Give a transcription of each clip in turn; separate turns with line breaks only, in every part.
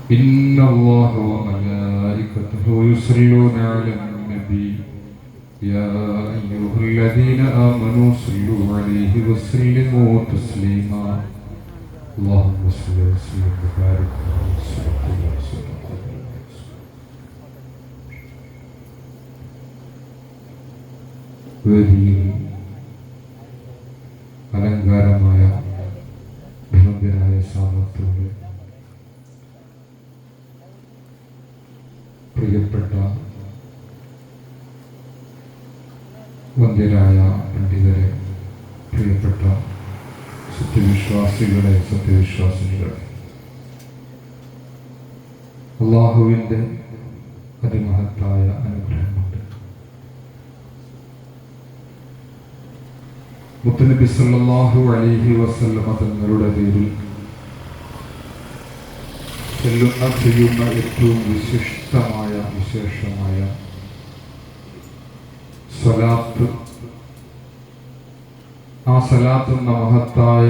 إن الله وملائكته يصلون على النبي يا أيها الذين آمنوا صلوا عليه وسلموا تسليما اللهم صل وسلم وبارك على سيدنا വേദിയിൽ അലങ്കാരമായ ബഹുമാന്യനായ സാമത്തോട് പ്രിയപ്പെട്ട വന്ധ്യരായ പണ്ഡിതരെ, പ്രിയപ്പെട്ട സത്യവിശ്വാസികളെ, അല്ലാഹുവിൻ്റെ അതിമഹത്തായ അനുഗ്രഹമുണ്ട്. മുത്തുനബി സല്ലല്ലാഹു അലൈഹി വസല്ലമ തങ്ങളുടെ പേരിൽ ചെയ്യുന്ന ഏറ്റവും വിശേഷമായ സ്വലാത്ത്, ആ സ്വലാത്ത് എന്ന മഹത്തായ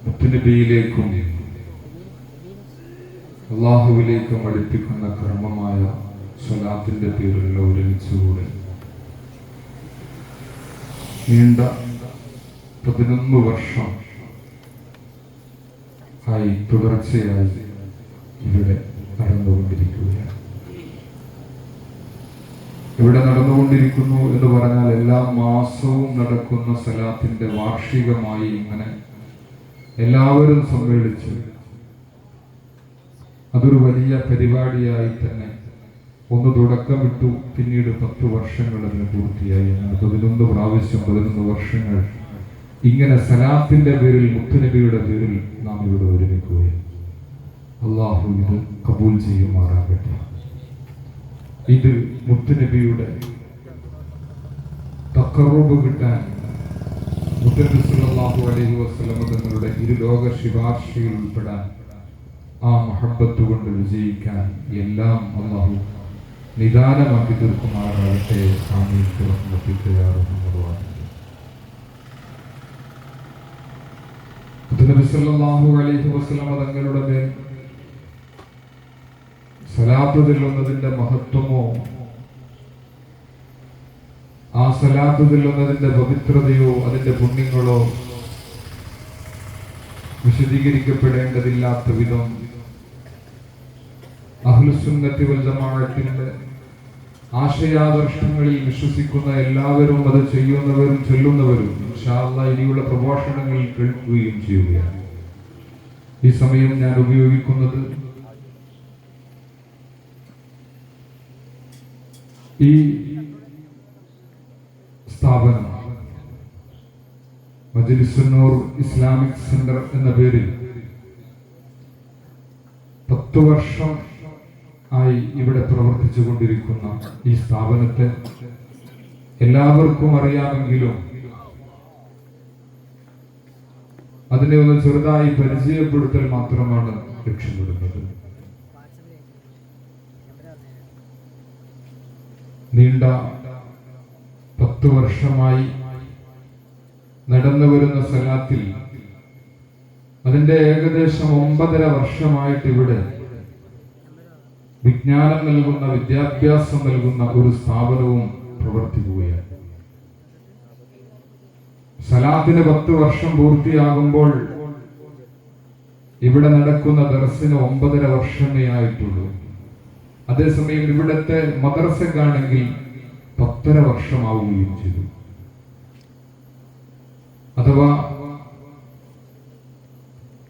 മുത്തുനബിയിലേക്കും അല്ലാഹുവിലേക്കും അടുപ്പിക്കുന്ന കർമ്മമായ സ്വലാത്തിന്റെ പേരിലുള്ള ഒരുമിച്ചുകൂടെ നീണ്ട 11 വർഷം ആയി തുടർച്ചയായി ഇവിടെ നടന്നുകൊണ്ടിരിക്കുകയാണ്. ഇവിടെ നടന്നുകൊണ്ടിരിക്കുന്നു എന്ന് പറഞ്ഞാൽ എല്ലാ മാസവും നടക്കുന്ന സ്വലാത്തിന്റെ വാർഷികമായി ഇങ്ങനെ എല്ലാവരും സമ്മേളിച്ച് അതൊരു വലിയ പരിപാടിയായി തന്നെ ഒന്ന് തുടക്കമിട്ടു. പിന്നീട് 10 വർഷങ്ങൾ അതിന് പൂർത്തിയായി. അങ്ങനെ 11 പ്രാവശ്യം 11 വർഷങ്ങൾ ഇങ്ങനെ സലാത്തിന്റെ പേരിൽ, മുത്തുനബിയുടെ പേരിൽ നാം ഇവിടെ ഒരുമിക്കുകയും അല്ലാഹു ഇത് കബൂൽ ചെയ്യുമാറാകട്ടെ. ഇത് മുത്തുനബിയുടെ തഖറൂബ് കിട്ടാൻ, മുത്തുനബി സല്ലല്ലാഹു അലൈഹി വസല്ലം തങ്ങളുടെ ഇരുലോക ശുപാർശയിൽ ഉൾപ്പെടാൻ, ആ മഹബ്ബത്ത് കൊണ്ട് വിജയിക്കാൻ എല്ലാം അല്ലാഹു നിദാനമാക്കി തീർക്കുമാറാകട്ടെ. ആമീൻ. നബി സല്ലല്ലാഹു അലൈഹി വസല്ലം തങ്ങളുടെ മേൽ സ്വലാത്ത് ചൊല്ലുന്നതിന്റെ മഹത്വമോ ആ സ്വലാത്ത് ചൊല്ലുന്നതിന്റെ പവിത്രതയോ അതിന്റെ പുണ്യങ്ങളോ വിശദീകരിക്കപ്പെടേണ്ടതില്ലാത്ത വിധം അഹ്ലുസുന്നത്തി വൽ ജമാഅത്തിന്റെ ആശയാദർശങ്ങളിൽ വിശ്വസിക്കുന്ന എല്ലാവരും അത് ചെയ്യുന്നവരും ചൊല്ലുന്നവരും ഇൻഷാ അല്ലാഹ് ഇനിയുള്ള പ്രഭാഷണങ്ങളിൽ കേൾക്കുകയും ചെയ്യുകയാണ്. ഈ സമയം ഞാൻ ഉപയോഗിക്കുന്നത് ഈ സ്ഥാപനം മജ്‌ലിസുൻ നൂർ ഇസ്ലാമിക് സെന്റർ എന്ന പേരിൽ 10 വർഷം ആയി ഇവിടെ പ്രവർത്തിച്ചു കൊണ്ടിരിക്കുന്ന ഈ സ്ഥാപനത്തെ എല്ലാവർക്കും അറിയാമെങ്കിലും അതിനെ ഒന്ന് ചെറുതായി പരിചയപ്പെടുത്തൽ മാത്രമാണ് ലക്ഷ്യമിടുന്നത്. നീണ്ട 10 വർഷമായി നടന്നു വരുന്ന സലാത്തിൽ അതിന്റെ ഏകദേശം 9.5 വർഷമായിട്ട് ഇവിടെ വിജ്ഞാനം നൽകുന്ന, വിദ്യാഭ്യാസം നൽകുന്ന ഒരു സ്ഥാപനവും പ്രവർത്തിക്കുകയാണ്. സലാത്തിന് 10 വർഷം പൂർത്തിയാകുമ്പോൾ ഇവിടെ നടക്കുന്ന ദർസിന് 9.5 വർഷമേ ആയിട്ടുള്ളൂ. അതേസമയം ഇവിടത്തെ മദ്രസക്കാണെങ്കിൽ 10.5 വർഷമാവുകയും ചെയ്തു. അഥവാ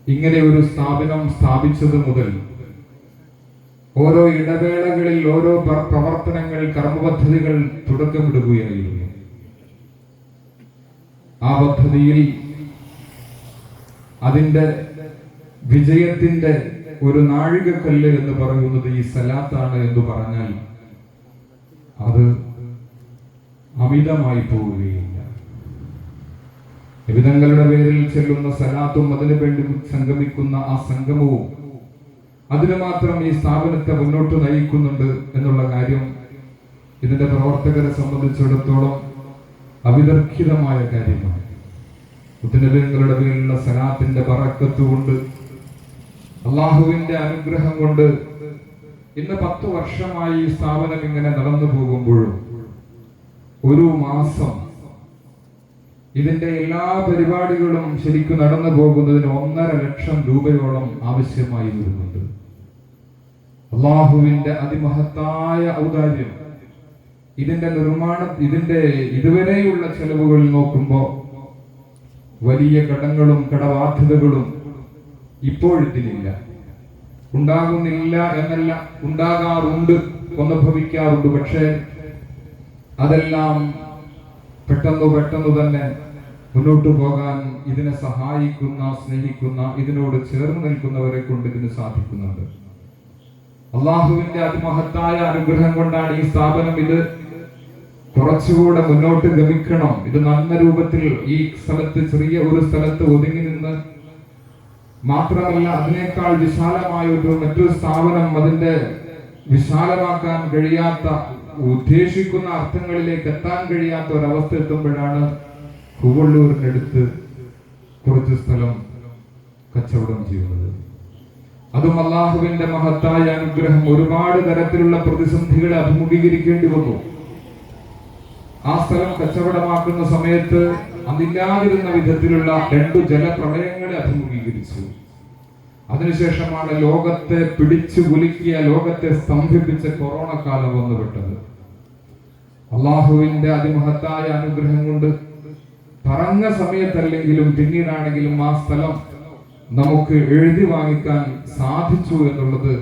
ഇങ്ങനെ ഒരു സ്ഥാപനം സ്ഥാപിച്ചത് മുതൽ ഓരോ ഇടവേളകളിൽ ഓരോ പ്രവർത്തനങ്ങൾ, കർമ്മപദ്ധതികൾ തുടക്കമിടുകയായിരുന്നു. ആ പദ്ധതിയിൽ അതിന്റെ വിജയത്തിന്റെ ഒരു നാഴികക്കല്ല് എന്ന് പറയുന്നത് ഈ സലാത്താണ് എന്ന് പറഞ്ഞാൽ അത് അമിതമായി പോവുകയില്ല. വിവിധങ്ങളുടെ പേരിൽ ചെല്ലുന്ന സലാത്തും അതിനു വേണ്ടി സംഗമിക്കുന്ന ആ സംഗമവും അതിന് മാത്രം ഈ സ്ഥാപനത്തെ മുന്നോട്ട് നയിക്കുന്നുണ്ട് എന്നുള്ള കാര്യം ഇതിന്റെ പ്രവർത്തകരെ സംബന്ധിച്ചിടത്തോളം അവിതർക്കിതമായ കാര്യമാണ്. മുത്തുനബിയുടെ പേരിലുള്ള സലാത്തിന്റെ ബറക്കത്ത് കൊണ്ട് അള്ളാഹുവിന്റെ അനുഗ്രഹം കൊണ്ട് ഇന്ന് 10 വർഷമായി ഈ സ്ഥാപനം ഇങ്ങനെ നടന്നു പോകുമ്പോഴും ഒരു മാസം ഇതിന്റെ എല്ലാ പരിപാടികളും ശരിക്കും നടന്നു പോകുന്നതിന് 1.5 ലക്ഷം രൂപയോളം ആവശ്യമായി വരുന്നുണ്ട്. അള്ളാഹുവിന്റെ അതിമഹത്തായ ഔദാര്യം. ഇതിന്റെ ഇതിന്റെ ഇതുവരെയുള്ള ചെലവുകൾ നോക്കുമ്പോൾ വലിയ കടങ്ങളും കടബാധ്യതകളും ഇപ്പോഴത്തിനില്ല, ഉണ്ടാകുന്നില്ല എന്നല്ല, ഉണ്ടാകാറുണ്ട്, അനുഭവിക്കാറുണ്ട്. പക്ഷേ അതെല്ലാം പെട്ടെന്ന് തന്നെ മുന്നോട്ട് പോകാൻ ഇതിനെ സഹായിക്കുന്ന, സ്നേഹിക്കുന്ന, ഇതിനോട് ചേർന്ന് നിൽക്കുന്നവരെ കൊണ്ട് ഇതിന് സാധിക്കുന്നുണ്ട്. അള്ളാഹുവിന്റെ അതിമഹത്തായ അനുഗ്രഹം കൊണ്ടാണ് ഈ സ്ഥാപനം ഇത് കുറച്ചുകൂടെ മുന്നോട്ട് ഗമിക്കണം. ഇത് നല്ല രൂപത്തിൽ ഈ സ്ഥലത്ത്, ചെറിയ ഒരു സ്ഥലത്ത് ഒതുങ്ങി നിന്ന് മാത്രമല്ല, അതിനേക്കാൾ വിശാലമായ മറ്റൊരു സ്ഥാപനം അതിന്റെ വിശാലമാക്കാൻ കഴിയാത്ത, ഉദ്ദേശിക്കുന്ന അർത്ഥങ്ങളിലേക്ക് എത്താൻ കഴിയാത്ത ഒരവസ്ഥ എത്തുമ്പോഴാണ് കൂവള്ളൂരിനടുത്ത് കുറച്ച് സ്ഥലം കച്ചവടം ചെയ്യുന്നത്. അതും അള്ളാഹുവിന്റെ മഹത്തായ അനുഗ്രഹം. ഒരുപാട് തരത്തിലുള്ള പ്രതിസന്ധികളെ അഭിമുഖീകരിക്കേണ്ടി വന്നു. ആ സ്ഥലം കച്ചവടമാക്കുന്ന സമയത്ത് അതില്ലാതിരുന്ന വിധത്തിലുള്ള 2 ജലപ്രളയങ്ങളെ അഭിമുഖീകരിച്ചു. അതിനുശേഷമാണ് ലോകത്തെ പിടിച്ചു കുലുക്കിയ, ലോകത്തെ സ്തംഭിപ്പിച്ച കൊറോണ കാലം വന്നുപെട്ടത്. അള്ളാഹുവിന്റെ അതിമഹത്തായ അനുഗ്രഹം കൊണ്ട് പറഞ്ഞ സമയത്തല്ലെങ്കിലും പിന്നീടാണെങ്കിലും ആ സ്ഥലം നമുക്ക് എഴുതി വാങ്ങിക്കാൻ സാധിച്ചു എന്നുള്ളത്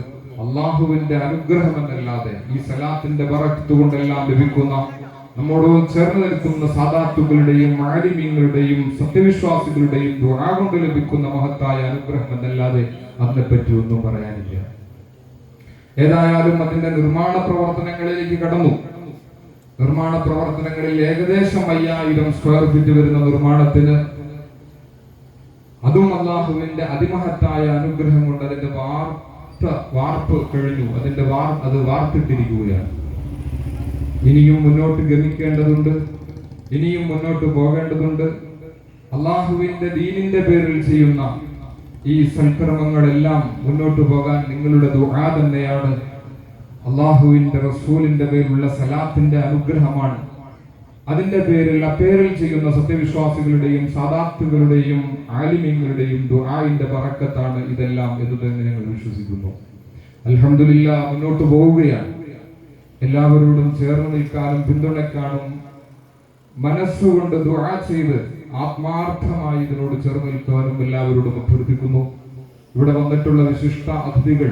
അള്ളാഹുവിന്റെ അനുഗ്രഹം എന്നല്ലാതെ ഈ സലാത്തിന്റെ ബറക്കത്ത് കൊണ്ടെല്ലാം ലഭിക്കുന്ന, നമ്മോട് ചേർന്ന് നിൽക്കുന്ന സാദാത്തുകളുടെയും ആലിമീങ്ങളുടെയും സത്യവിശ്വാസികളുടെയും ദുആ കൊണ്ട് ലഭിക്കുന്ന മഹത്തായ അനുഗ്രഹം എന്നല്ലാതെ അതിനെപ്പറ്റി ഒന്നും പറയാനില്ല. ഏതായാലും അതിന്റെ നിർമ്മാണ പ്രവർത്തനങ്ങളിലേക്ക് കടന്നു. നിർമ്മാണ പ്രവർത്തനങ്ങളിൽ ഏകദേശം 5000 സ്ക്വയർ ഫീറ്റ് വരുന്ന നിർമ്മാണത്തിന്, അതും അള്ളാഹുവിന്റെ അതിമഹത്തായ അനുഗ്രഹം കൊണ്ട് അതിന്റെ വാർപ്പ് കഴിഞ്ഞു. അത് വാർത്തിട്ടിരിക്കുകയാണ്. ഇനിയും മുന്നോട്ട് ഗമിക്കേണ്ടതുണ്ട്, ഇനിയും മുന്നോട്ട് പോകേണ്ടതുണ്ട്. അള്ളാഹുവിന്റെ ദീനിന്റെ പേരിൽ ചെയ്യുന്ന ഈ സൽക്കർമ്മങ്ങളെല്ലാം മുന്നോട്ട് പോകാൻ നിങ്ങളുടെ ദുആ തന്നെയാണ്. അള്ളാഹുവിന്റെ റസൂലിന്റെ പേരിലുള്ള സലാത്തിന്റെ അനുഗ്രഹമാണ്. അതിന്റെ പേരിൽ അപ്പേരിൽ ചെയ്യുന്ന സത്യവിശ്വാസികളുടെയും സാദാത്തുകളുടെയും ആലിമീങ്ങളുടെയും ദുആഇന്റെ ബറക്കത്താണ് ഇതെല്ലാം എന്ന് തന്നെ ഞങ്ങൾ വിശ്വസിക്കുന്നു. അൽഹംദുലില്ലാ, മുന്നോട്ട് പോവുകയാണ്. എല്ലാവരോടും ചേർന്ന് നിൽക്കാനും പിന്തുണയ്ക്കാനും മനസ്സുകൊണ്ട് ദുആ ചെയ്ത് ആത്മാർത്ഥമായി ഇതിനോട് ചേർന്ന് നിൽക്കാനും എല്ലാവരോടും അഭ്യർത്ഥിക്കുന്നു. ഇവിടെ വന്നിട്ടുള്ള വിശിഷ്ട അതിഥികൾ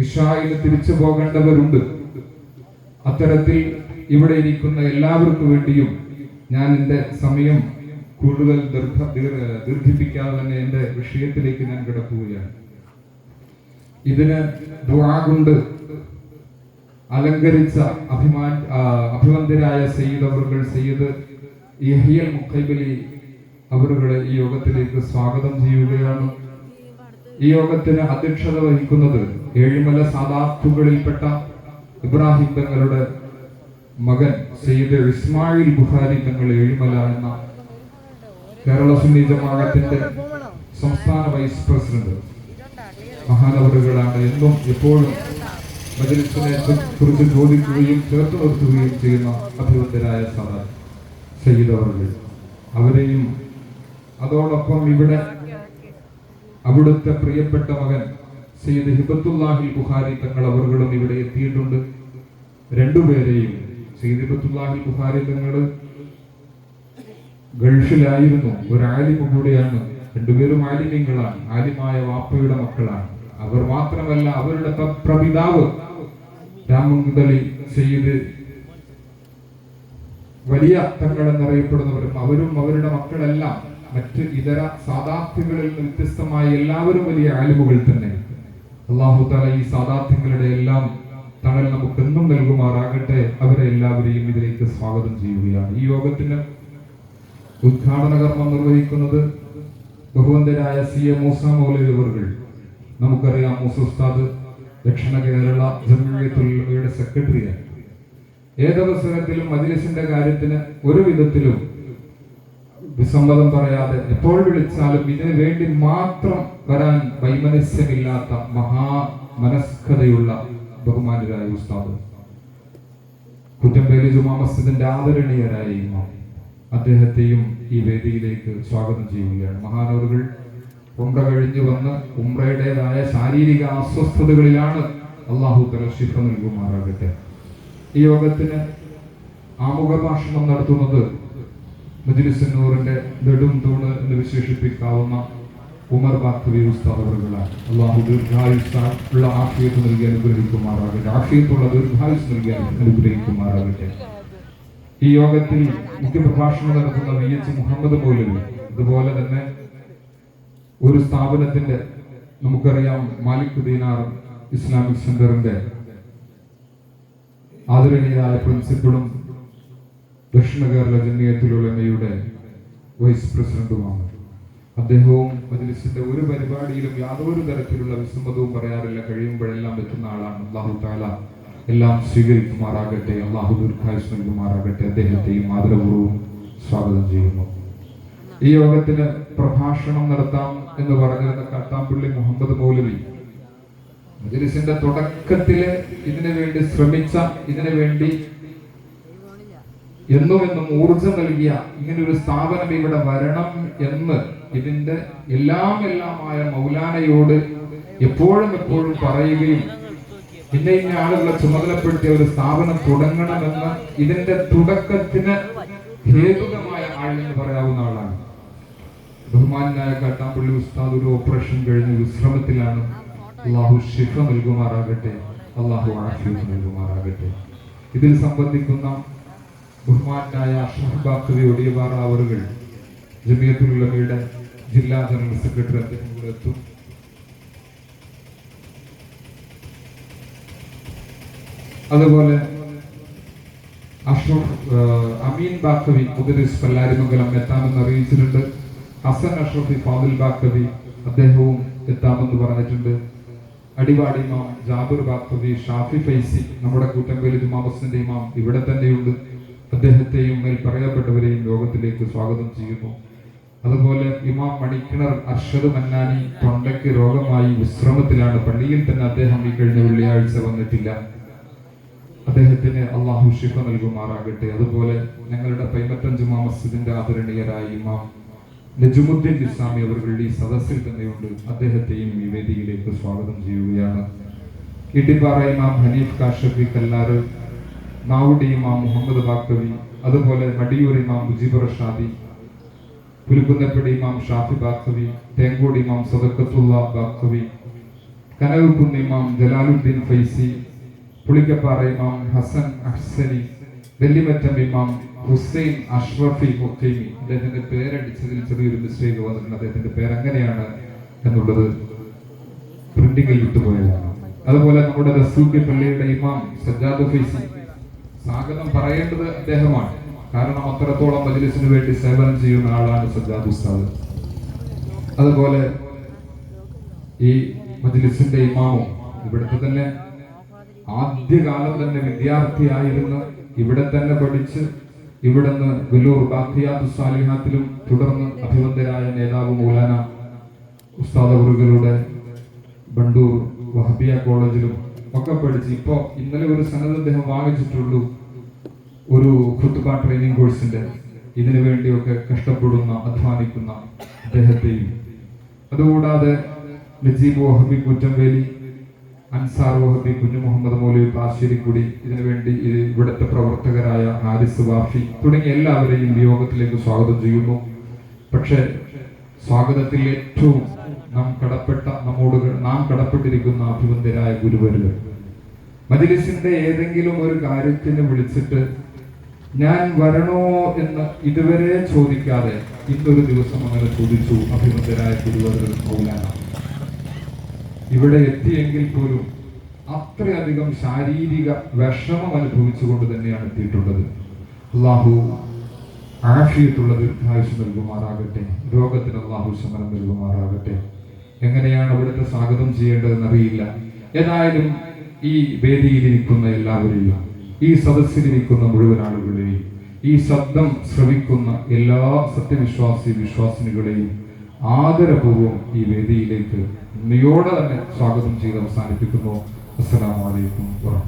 ഇശായിന് തിരിച്ചു പോകേണ്ടവരുണ്ട്. അത്തരത്തിൽ ഇവിടെ ഇരിക്കുന്ന എല്ലാവർക്കും വേണ്ടിയും ഞാൻ എൻ്റെ സമയം കൂടുതൽ ദീർഘിപ്പിക്കാതെ തന്നെ എൻ്റെ വിഷയത്തിലേക്ക് ഞാൻ കിടക്കുകയാണ്. ഇതിന് ദുആ കൊണ്ട് അലങ്കരിച്ച അഭിവന്ദരായ സയ്യിദ് അവറുകൾ, സയ്യിദ് യഹ്യൽ മുഖൈബലി അവറുകളെ ഈ യോഗത്തിലേക്ക് സ്വാഗതം ചെയ്യുകയാണ്. ഈ യോഗത്തിന് അധ്യക്ഷത വഹിക്കുന്നത് ഏഴിമല സാദാത്തുകളിൽപ്പെട്ട ഇബ്രാഹിം തങ്ങളുടെ മകൻ സയ്യിദ് ഇസ്മായിൽ ബുഖാരി തങ്ങൾ ഏഴിമല എന്ന കേരള സുന്നി ജമാഅത്തിന്റെ സംസ്ഥാന വൈസ് പ്രസിഡന്റ് മഹാനവറുകളാണ്. എന്നും എപ്പോഴും മജ്‌ലിസിനെ കുറിച്ച് ചോദിക്കുകയും ചേർത്ത് നിർത്തുകയും ചെയ്യുന്ന അഭിവന്ദരായ സാദാത്ത് സയ്യിദ് അവറുകൾ, അവരെയും അതോടൊപ്പം ഇവിടെ അവിടുത്തെ പ്രിയപ്പെട്ട മകൻ സയ്യിദ് ഹിബത്തുല്ലാഹിൽ ബുഖാരി തങ്ങൾ അവറുകളും ഇവിടെ എത്തിയിട്ടുണ്ട്. രണ്ടുപേരെയും, സയ്യിദ് ഹിബത്തുല്ലാഹിൽ ബുഖാരി തങ്ങൾ ഗൾഫിലായിരുന്നു, ഒരു ആലിമ കൂടിയാണ്. രണ്ടുപേരും ആലിമീങ്ങളാണ്, ആലിമായ വാപ്പയുടെ മക്കളാണ്. അവർ മാത്രമല്ല, അവരുടെ പ്രപിതാവ് രാമങ്കുതലി സയ്യിദ് വലിയ തങ്ങൾ എന്നറിയപ്പെടുന്നവരും അവരും അവരുടെ മക്കളെല്ലാം മറ്റ് ഇതര സാദാത്തുകളിൽ നിന്ന് വ്യത്യസ്തമായ എല്ലാവരും വലിയ ആലിമുകൾ തന്നെ. അല്ലാഹു തആല ഈ സാദാത്തുകളുടെ എല്ലാം തണൽ നമുക്കെന്നും നൽകുമാറാകട്ടെ. അവരെ എല്ലാവരെയും ഇതിലേക്ക് സ്വാഗതം ചെയ്യുകയാണ്. ഈ യോഗത്തിന് ഉദ്ഘാടന കർമ്മം നിർവഹിക്കുന്നത് ബഹുവന്ദരായ CA മൂസ മൗലവി അവറുകൾ. നമുക്കറിയാം, മൂസ ഉസ്താദ് ദക്ഷിണ കേരള ജംഇയ്യത്തുൽ ഉലമയുടെ സെക്രട്ടറിയാണ്. ഏതവസരത്തിലും മജ്‌ലിസിന്റെ കാര്യത്തിന് ഒരു വിധത്തിലും വിസമ്മതം പറയാതെ എപ്പോൾ വിളിച്ചാലും ഇതിനു വേണ്ടി മാത്രം വരാൻ വൈമനസ്യമില്ലാത്ത മഹാമനസ്കതയുള്ള ബഹുമാനരായ ഉസ്താദ് കുറ്റമ്പേലി ജുമാ മസ്ജിദിന്റെ ആദരണീയരായ ഇമാം, അദ്ദേഹത്തെയും ഈ വേദിയിലേക്ക് സ്വാഗതം ചെയ്യുകയാണ്. മഹാനവറുകൾ ഉംറ കഴിഞ്ഞു വന്ന് ഉംറയുടേതായ ശാരീരിക അസ്വസ്ഥതകളിലാണ്. അള്ളാഹു തആല ശിഫ നൽകുമാറാകട്ടെ. ഈ യോഗത്തിന് ആമുഖ ഭാഷണം നടത്തുന്നത് മജ്‌ലിസ് നൂറിന്റെ നെടും തൂണ് എന്ന് വിശേഷിപ്പിക്കാവുന്ന ഉമർ ബാഖവി ഉസ്താദ് അവറുകളാണ്. അള്ളാഹു ദീർഘായുസ്സുള്ള ആഫിയത്ത് നൽകി അനുഗ്രഹിക്കുമാറാകട്ടെ. ആഫിയത്തുള്ള ദീർഘായുസ് നൽകി അനുഗ്രഹിക്കുമാറാകട്ടെ. ഈ യോഗത്തിൽ മുഖ്യപ്രഭാഷണം നടത്തുന്ന VH മുഹമ്മദ് മൗലവി, അതുപോലെ തന്നെ ഒരു സ്ഥാപനത്തിന്റെ, നമുക്കറിയാം, മാലിക് ദീനാർ ഇസ്ലാമിക് സെന്ററിന്റെ ആദരണീയരായ പ്രിൻസിപ്പളും ദക്ഷിണ കേരള ജമിയത്തുൽ ഉലമയുടെ വൈസ് പ്രസിഡന്റുമാണ്. അദ്ദേഹവും മജ്‌ലിസിന്റെ ഒരു പരിപാടിയിലും യാതൊരു തരത്തിലുള്ള വിസമ്മതവും പറയാറില്ല. കഴിയുമ്പോഴെല്ലാം എത്തുന്ന ആളാണ്. അല്ലാഹു തആല എല്ലാം സ്വീകരിക്കുമാറാകട്ടെ. അല്ലാഹു ദീർഘായുസ്സ് നൽകുമാറാകട്ടെ. അദ്ദേഹത്തെയും ആദരപൂർവ്വം സ്വാഗതം ചെയ്യുന്നു. ഈ യോഗത്തിന് പ്രഭാഷണം നടത്താം എന്ന് പറഞ്ഞിരുന്ന കാട്ടാമ്പള്ളി മുഹമ്മദ് മൗലവി മജ്‌ലിസിന്റെ തുടക്കത്തില് ഇതിനു വേണ്ടി ശ്രമിച്ച, ഇതിനു വേണ്ടി എന്നും ഊർജം നൽകിയ, ഇങ്ങനൊരു സ്ഥാപനം ഇവിടെ വരണം എന്ന് ഇതിന്റെ എല്ലാമായ മൗലാനയോട് എപ്പോഴും പറയുകയും ഇന്ന ആളുകളെ ചുമതലപ്പെടുത്തിയ ഒരു സ്ഥാപനം തുടങ്ങണമെന്ന് ഇതിന്റെ തുടക്കത്തിന് ഹേതുകമായ ആളെന്ന് പറയാവുന്ന ആളാണ് ബഹുമാനായ കാട്ടാമ്പള്ളി ഉസ്താദ്. ഒരു ഓപ്പറേഷൻ കഴിഞ്ഞ് വിശ്രമത്തിലാണ്. അള്ളാഹു ശിഫ നൽകുമാറാകട്ടെ. അള്ളാഹു ആഫിയത്ത് നൽകുമാറാകട്ടെ. ഇതിൽ സംബന്ധിക്കുന്ന ബഹുമാനായ അഷ്റഫ് ബാഖവി ഒടിയപാറ അവറുകൾ, ജമിയത്തുൽ ഉലമയുടെ ജില്ലാ ജനറൽ സെക്രട്ടറി, അദ്ദേഹം കൂടെ എത്തും. അതുപോലെ അമീൻ ബാഖവി മുദരിസ് പല്ലാരിമംഗലം എത്താമെന്ന് അറിയിച്ചിട്ടുണ്ട്. ഹസൻ അഷ്റഫി ഫാദിൽ ബാഖവി അദ്ദേഹവും എത്താമെന്ന് പറഞ്ഞിട്ടുണ്ട്. അടിവാടി ഇമാം ജാബിർ ബാഖവി, ഷാഫി ഫൈസി, നമ്മുടെ കൂട്ടമ്പേലി ജുമാ മസ്ജിദിന്റെ ഇമാം ഇവിടെ തന്നെയുണ്ട്. അദ്ദേഹത്തെയും മേൽ പറയപ്പെട്ടവരെയും യോഗത്തിലേക്ക് സ്വാഗതം ചെയ്യുന്നു. അതുപോലെ ഇമാം മണിക്കിണർ അർഷദ് മന്നാനി തൊണ്ടയ്ക്ക് രോഗമായി വിശ്രമത്തിലാണ്. പള്ളിയിൽ തന്നെ അദ്ദേഹം ഈ കഴിഞ്ഞ വെള്ളിയാഴ്ച വന്നിട്ടില്ല. അദ്ദേഹത്തിന് അള്ളാഹു ശിഫ നൽകുമാറാകട്ടെ. അതുപോലെ ഞങ്ങളുടെ പൈമറ്റം ജുമാ മസ്ജിദിന്റെ ആദരണീയരായ ഇമാം നജുമുദ്ദീൻ ഇസ്ലാമി അവர்கள் ഈ സദസ്സിൽ തന്നെയുണ്ട്. അദ്ദേഹത്തെയും ഈ വേദിയിലേക്ക് സ്വാഗതം ചെയ്യുകയാണ്. ഇടിപ്പാറ ഇമാം ഹനീഫ് കാഷഫി കല്ലാറ്, നാവുടി ഇമാം മുഹമ്മദ് ബാഖവി, അതുപോലെ മടിയൂർ ഇമാം മുജീബ് റഷാദി, പുലിക്കുന്നപ്പടി ഇമാം ഷാഫി ബാഖവി, തേങ്കോട് ഇമാം സദഖത്തുള്ള ബാഖവി, കനകക്കുന്ന് ഇമാം ജലാലുദ്ദീൻ ഫൈസി, പുളിക്കപ്പാറ ഇമാം ഹസൻ അഹ്സനി, വെല്ലിമറ്റം ഇമാം ഹുസൈൻ അഷ്റഫി ഹുക്കൈമി. അദ്ദേഹത്തിന്റെ പേരടിച്ചതിൽ ചെറിയൊരു മിസ്റ്റേക്ക് വന്നിട്ടുണ്ട്. അദ്ദേഹത്തിന്റെ പേര് എങ്ങനെയാണ് എന്നുള്ളത് പ്രിന്റിങ്ങിൽ വിട്ടുപോയതാണ്. അതുപോലെ നമ്മുടെ റസൂഖി പള്ളിയുടെ ഇമാം സജ്ജാദ് ഫൈസി, സ്വാഗതം പറയേണ്ടത് അദ്ദേഹമാണ്. കാരണം അത്രത്തോളം മജ്‌ലിസിന് വേണ്ടി സേവനം ചെയ്യുന്ന ആളാണ് സജ്ജാദ് ഉസ്താദ്. അതുപോലെ ഈ മജ്‌ലിസിന്റെ ഇമാമും ഇവിടുത്തെ തന്നെ ആദ്യകാലം തന്നെ വിദ്യാർത്ഥിയായിരുന്നു. ഇവിടെ തന്നെ പഠിച്ച് ഇവിടുന്ന് വെല്ലൂർ ബാഖിയാത്തു സാലിഹാത്തിലും തുടർന്ന് അഭിവന്ദരായ നേതാവ് മൗലാന ഉസ്താദ് അവറുകളുടെ ബണ്ടൂർ വഹബിയ കോളേജിലും ഒക്കെ പഠിച്ച് ഇപ്പോ ഇന്നലെ ഒരു സനദ് അദ്ദേഹം വാങ്ങിച്ചിട്ടുള്ളൂ, ഒരു ഖുത്ബ ട്രെയിനിങ് കോഴ്സിന്റെ. ഇതിനു വേണ്ടിയൊക്കെ കഷ്ടപ്പെടുന്ന, അധ്വാനിക്കുന്ന അദ്ദേഹത്തെയും, അതുകൂടാതെ നജീബ് വഹബി കുറ്റംവേലി, അൻസാർ വഹബി, കുഞ്ഞു മുഹമ്മദ് മൗലവി പാശ്ശേരിക്കുടി, ഇതിനുവേണ്ടി ഇവിടുത്തെ പ്രവർത്തകരായ ഹാരിസ് വാഫി തുടങ്ങിയ എല്ലാവരെയും യോഗത്തിലേക്ക് സ്വാഗതം ചെയ്യുന്നു. പക്ഷെ സ്വാഗതത്തിൽ ഏറ്റവും നാം കടപ്പെട്ടിരിക്കുന്ന അഭിവന്ദരായ ഗുരുവരുകൾ, മജ്‌ലിസിന്റെ ഏതെങ്കിലും ഒരു കാര്യത്തിന് വിളിച്ചിട്ട് ഞാൻ വരണോ എന്ന് ഇതുവരെ ചോദിക്കാതെ ഇന്നൊരു ദിവസം അങ്ങനെ ചോദിച്ചു അഭിവന്ദരായ ഗുരുവരുകൾ മൗലാന. ഇവിടെ എത്തിയെങ്കിൽ പോലും അത്രയധികം ശാരീരിക വിഷമം അനുഭവിച്ചുകൊണ്ട് തന്നെയാണ് എത്തിയിട്ടുള്ളത്. അള്ളാഹു ആഫിയത്തുള്ള ദീർഘായുസ്സ് നൽകുമാറാകട്ടെ. രോഗത്തിന് അള്ളാഹു ശമനം നൽകുമാറാകട്ടെ. എങ്ങനെയാണ് അവിടുത്തെ സ്വാഗതം ചെയ്യേണ്ടതെന്ന് അറിയില്ല. ഏതായാലും ഈ വേദിയിലിരിക്കുന്ന എല്ലാവരെയും, ഈ സദസ്സിലിരിക്കുന്ന മുഴുവൻ ആളുകളെയും ഈ ശബ്ദം ശ്രവിക്കുന്ന എല്ലാ സത്യവിശ്വാസി വിശ്വാസിനികളെയും ആദരപൂർവ്വം ഈ വേദിയിലേക്ക് നന്ദിയോടെ തന്നെ സ്വാഗതം ചെയ്ത് അവസാനിപ്പിക്കുന്നു. അസ്സലാമു അലൈക്കും വറഹ്മത്തുള്ളാഹി.